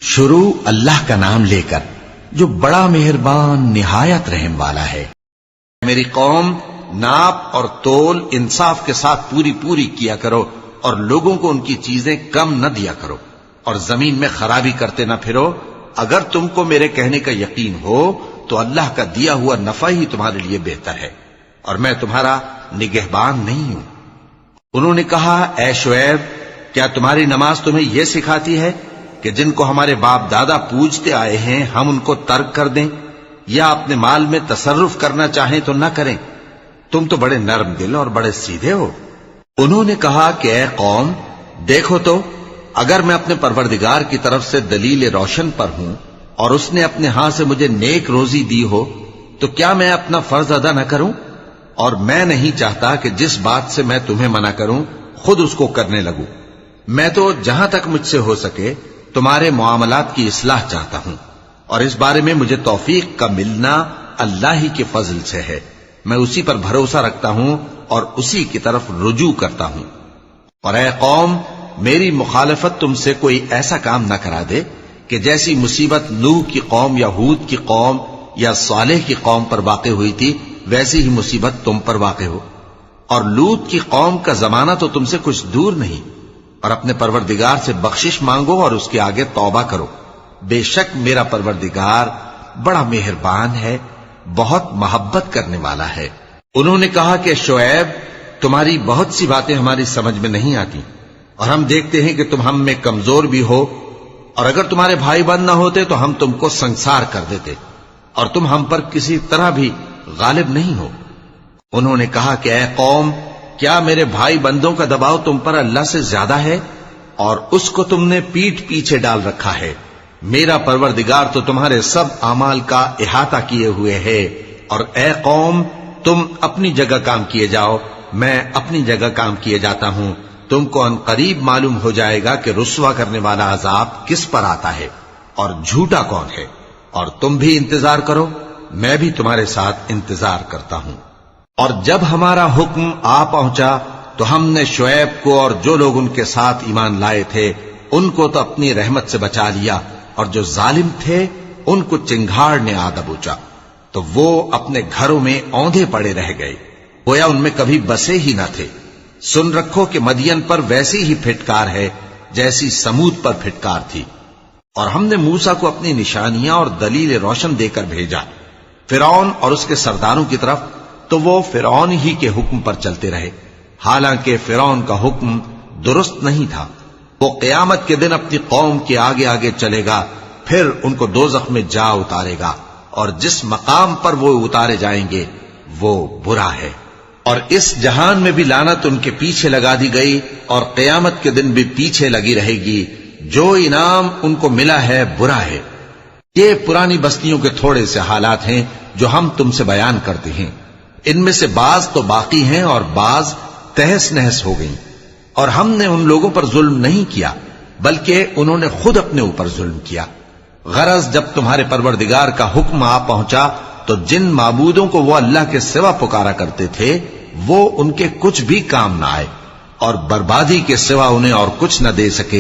شروع اللہ کا نام لے کر جو بڑا مہربان نہایت رحم والا ہے۔ میری قوم ناپ اور تول انصاف کے ساتھ پوری پوری کیا کرو اور لوگوں کو ان کی چیزیں کم نہ دیا کرو اور زمین میں خرابی کرتے نہ پھرو۔ اگر تم کو میرے کہنے کا یقین ہو تو اللہ کا دیا ہوا نفع ہی تمہارے لیے بہتر ہے اور میں تمہارا نگہبان نہیں ہوں۔ انہوں نے کہا اے شعیب، کیا تمہاری نماز تمہیں یہ سکھاتی ہے کہ جن کو ہمارے باپ دادا پوجتے آئے ہیں ہم ان کو ترک کر دیں یا اپنے مال میں تصرف کرنا چاہیں تو نہ کریں؟ تم تو بڑے نرم دل اور بڑے سیدھے ہو۔ انہوں نے کہا کہ اے قوم، دیکھو تو اگر میں اپنے پروردگار کی طرف سے دلیل روشن پر ہوں اور اس نے اپنے ہاں سے مجھے نیک روزی دی ہو تو کیا میں اپنا فرض ادا نہ کروں؟ اور میں نہیں چاہتا کہ جس بات سے میں تمہیں منع کروں خود اس کو کرنے لگوں۔ میں تو جہاں تک مجھ سے ہو سکے تمہارے معاملات کی اصلاح چاہتا ہوں اور اس بارے میں مجھے توفیق کا ملنا اللہ ہی کے فضل سے ہے۔ میں اسی پر بھروسہ رکھتا ہوں اور اسی کی طرف رجوع کرتا ہوں۔ اور اے قوم، میری مخالفت تم سے کوئی ایسا کام نہ کرا دے کہ جیسی مصیبت نوح کی قوم یا ہود کی قوم یا صالح کی قوم پر واقع ہوئی تھی ویسی ہی مصیبت تم پر واقع ہو۔ اور لوط کی قوم کا زمانہ تو تم سے کچھ دور نہیں۔ اور اپنے پروردگار سے بخشش مانگو اور اس کے آگے توبہ کرو، بے شک میرا پروردگار بڑا مہربان ہے، بہت محبت کرنے والا ہے۔ انہوں نے کہا کہ شعیب، تمہاری بہت سی باتیں ہماری سمجھ میں نہیں آتی اور ہم دیکھتے ہیں کہ تم ہم میں کمزور بھی ہو، اور اگر تمہارے بھائی بند نہ ہوتے تو ہم تم کو سنسار کر دیتے اور تم ہم پر کسی طرح بھی غالب نہیں ہو۔ انہوں نے کہا کہ اے قوم، کیا میرے بھائی بندوں کا دباؤ تم پر اللہ سے زیادہ ہے اور اس کو تم نے پیٹھ پیچھے ڈال رکھا ہے؟ میرا پروردگار تو تمہارے سب اعمال کا احاطہ کیے ہوئے ہے۔ اور اے قوم، تم اپنی جگہ کام کیے جاؤ، میں اپنی جگہ کام کیے جاتا ہوں۔ تم کو ان قریب معلوم ہو جائے گا کہ رسوا کرنے والا عذاب کس پر آتا ہے اور جھوٹا کون ہے۔ اور تم بھی انتظار کرو، میں بھی تمہارے ساتھ انتظار کرتا ہوں۔ اور جب ہمارا حکم آ پہنچا تو ہم نے شعیب کو اور جو لوگ ان کے ساتھ ایمان لائے تھے ان کو تو اپنی رحمت سے بچا لیا، اور جو ظالم تھے ان کو چنگھاڑ نے آ دبوچا تو وہ اپنے گھروں میں اوندھے پڑے رہ گئے، گویا ان میں کبھی بسے ہی نہ تھے۔ سن رکھو کہ مدین پر ویسی ہی پھٹکار ہے جیسی سمود پر پھٹکار تھی۔ اور ہم نے موسیٰ کو اپنی نشانیاں اور دلیل روشن دے کر بھیجا فرعون اور اس کے سرداروں کی طرف، تو وہ فرعون ہی کے حکم پر چلتے رہے، حالانکہ فرعون کا حکم درست نہیں تھا۔ وہ قیامت کے دن اپنی قوم کے آگے آگے چلے گا، پھر ان کو دوزخ میں جا اتارے گا، اور جس مقام پر وہ اتارے جائیں گے وہ برا ہے۔ اور اس جہان میں بھی لعنت ان کے پیچھے لگا دی گئی اور قیامت کے دن بھی پیچھے لگی رہے گی۔ جو انعام ان کو ملا ہے برا ہے۔ یہ پرانی بستیوں کے تھوڑے سے حالات ہیں جو ہم تم سے بیان کرتے ہیں، ان میں سے بعض تو باقی ہیں اور بعض تہس نہس ہو گئیں۔ اور ہم نے ان لوگوں پر ظلم نہیں کیا بلکہ انہوں نے خود اپنے اوپر ظلم کیا۔ غرض جب تمہارے پروردگار کا حکم آ پہنچا تو جن معبودوں کو وہ اللہ کے سوا پکارا کرتے تھے وہ ان کے کچھ بھی کام نہ آئے اور بربادی کے سوا انہیں اور کچھ نہ دے سکے۔